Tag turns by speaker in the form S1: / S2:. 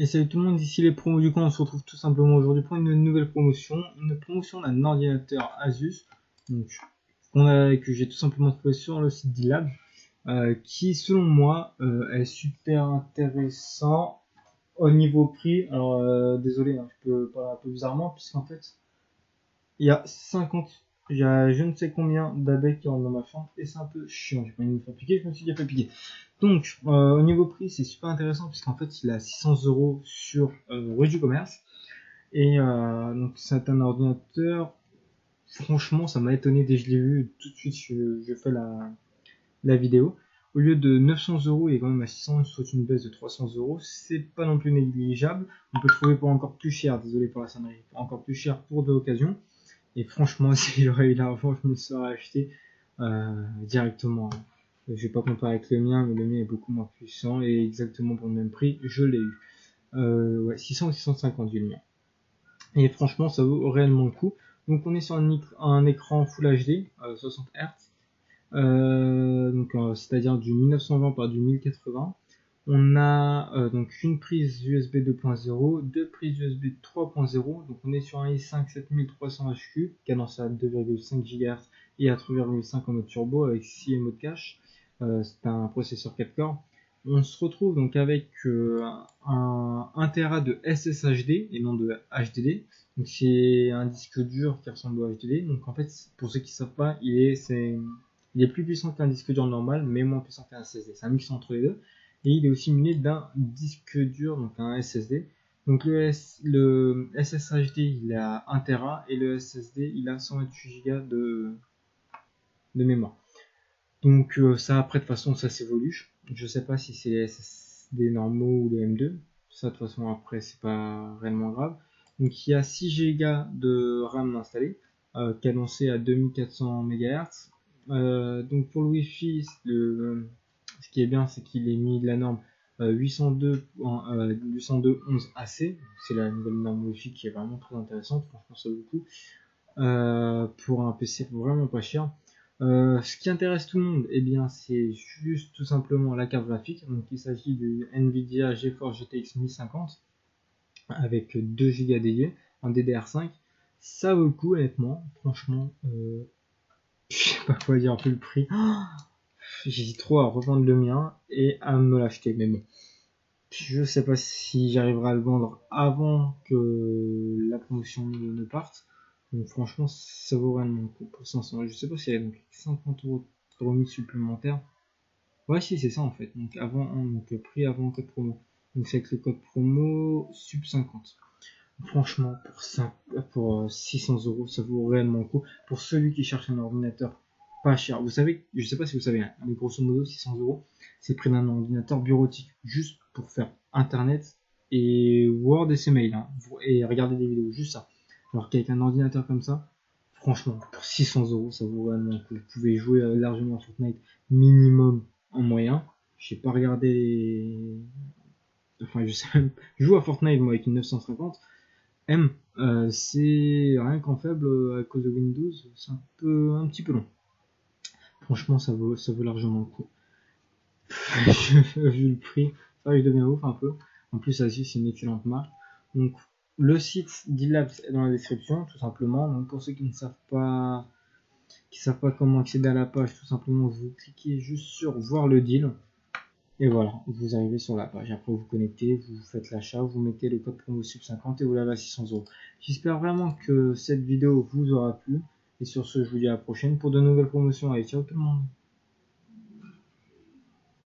S1: Et salut tout le monde, ici les promos du camp. On se retrouve tout simplement aujourd'hui pour une nouvelle promotion. Une promotion d'un ordinateur Asus donc, que j'ai tout simplement trouvé sur le site d'Ilab, qui selon moi est super intéressant au niveau prix. Alors désolé, hein, je peux parler un peu bizarrement puisqu'en fait il y a 50, il y a je ne sais combien d'abeilles qui rentrent dans ma chambre et c'est un peu chiant. J'ai pas envie de me faire piquer, je me suis déjà fait piquer. Donc au niveau prix c'est super intéressant puisqu'en fait il est à 600 € sur Rue du Commerce. Et donc c'est un ordinateur, franchement ça m'a étonné dès que je l'ai vu, tout de suite je fais la vidéo. Au lieu de 900 € il est quand même à 600, soit une baisse de 300 €, c'est pas non plus négligeable. On peut trouver pour encore plus cher, désolé pour la sonnerie, encore plus cher pour de l'occasion. Et franchement, si j'aurais eu l'argent, je me serais acheté directement. Je vais pas comparer avec le mien, mais le mien est beaucoup moins puissant et exactement pour le même prix, je l'ai eu. Ouais, 600 ou 650 du mien. Et franchement, ça vaut réellement le coup. Donc on est sur un écran Full HD, 60 Hz, c'est-à-dire du 1920 par du 1080. On a donc une prise USB 2.0, deux prises USB 3.0, donc on est sur un i5 7300HQ, cadence à 2,5 GHz et à 3,5 en mode turbo avec 6 modes cache. C'est un processeur 4 corps. On se retrouve donc avec un 1 Tera de SSHD et non de HDD. Donc c'est un disque dur qui ressemble au HDD. Donc en fait, pour ceux qui ne savent pas, il est plus puissant qu'un disque dur normal, mais moins puissant qu'un SSD. C'est un mix entre les deux. Et il est aussi muni d'un disque dur, donc un SSD. Donc le SSHD il a 1 Tera et le SSD il a 128 Go de mémoire. Donc ça après de toute façon ça s'évolue. Je sais pas si c'est les SSD normaux ou le M2. Ça de toute façon après c'est pas réellement grave. Donc il y a 6 Go de RAM installé, cadencé à 2400 MHz. Donc pour le Wi-Fi, ce qui est bien c'est qu'il est mis de la norme 802.11ac. C'est la nouvelle norme Wi-Fi qui est vraiment très intéressante. Franchement ça vaut le coup. Pour un PC vraiment pas cher. Ce qui intéresse tout le monde, eh bien, c'est juste tout simplement la carte graphique. Donc, il s'agit du Nvidia GeForce GTX 1050 avec 2 Go dédiés, un DDR5. Ça vaut le coup, honnêtement. Franchement, je sais pas quoi dire plus le prix. J'hésite trop à revendre le mien et à me l'acheter. Mais bon, je sais pas si j'arriverai à le vendre avant que la promotion ne parte. Donc franchement, ça vaut réellement le coup pour 500. Je sais pas s'il y a donc 50 € de remise supplémentaire. Ouais, si, c'est ça en fait. Donc donc prix avant le code promo. Donc c'est avec le code promo sub50. Franchement, pour 600 €, ça vaut réellement le coup. Pour celui qui cherche un ordinateur pas cher. Vous savez, je sais pas si vous savez, hein, mais grosso modo, 600 €, c'est le prix d'un ordinateur bureautique juste pour faire Internet et Word et ses mails, hein, et regarder des vidéos, juste ça. Alors qu'avec un ordinateur comme ça, franchement, pour 600 €, ça vaut réellement le coup. Vous pouvez jouer largement à Fortnite minimum en moyen. Je sais pas regarder. Enfin, je sais même. Je joue à Fortnite moi avec une 950. C'est rien qu'en faible à cause de Windows, c'est un petit peu long. Franchement, ça vaut largement le coup. Vu le prix, ça je deviens ouf un peu. En plus, Asus c'est une excellente marque. Donc, le site d'Ilabs est dans la description, tout simplement. Donc, pour ceux qui savent pas comment accéder à la page, tout simplement, vous cliquez juste sur voir le deal. Et voilà, vous arrivez sur la page. Après, vous vous connectez, vous faites l'achat, vous mettez le code promo sub50 et vous l'avez à 600 €. J'espère vraiment que cette vidéo vous aura plu. Et sur ce, je vous dis à la prochaine pour de nouvelles promotions. Allez, ciao tout le monde!